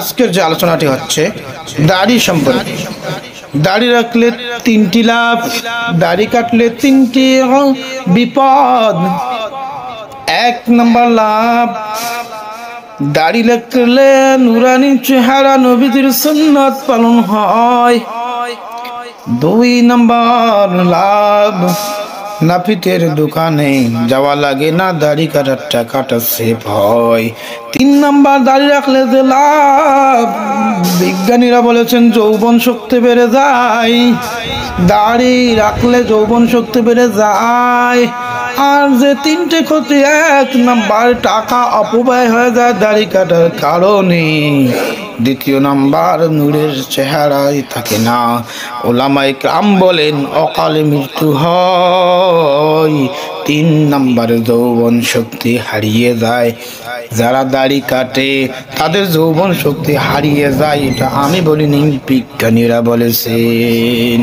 আজকের যে আলোচনাটি হচ্ছে দাড়ি সম্পর্কে। দাড়ি রাখলে 3টি লাভ, দাড়ি কাটলে 3টি বিপদ। 1 নম্বর লাভ, দাড়ি রাখলে নুরানি চেহারা নবীজির সুন্নাত পালন হয়। 2 নম্বর লাভ, নাপিতের দোকানে যাওয়া লাগে না, দাড়ি কাটার টাকাটা সেভ হয়। 3 নম্বর, দাড়ি রাখলে যে লাভ, বিজ্ঞানীরা বলেছেন যৌবন শক্তি বেড়ে যায়। দাড়ি রাখলে যৌবন শক্তি বেড়ে যায়। আর যে 3টে ক্ষতি, 1 নম্বর, টাকা অপব্যয় হয়ে যায় দাড়ি কাটার কারণে। 2 নম্বর, নূরের চেহারাই থাকে না। ওলামায়ে কেরাম বলেন অকালে মৃত্যু হয়। 3 নম্বর, যৌবন শক্তি হারিয়ে যায়। যারা দাড়ি কাটে তাদের যৌবন শক্তি হারিয়ে যায়, এটা আমি বলিনি, বিজ্ঞানীরা বলেছেন।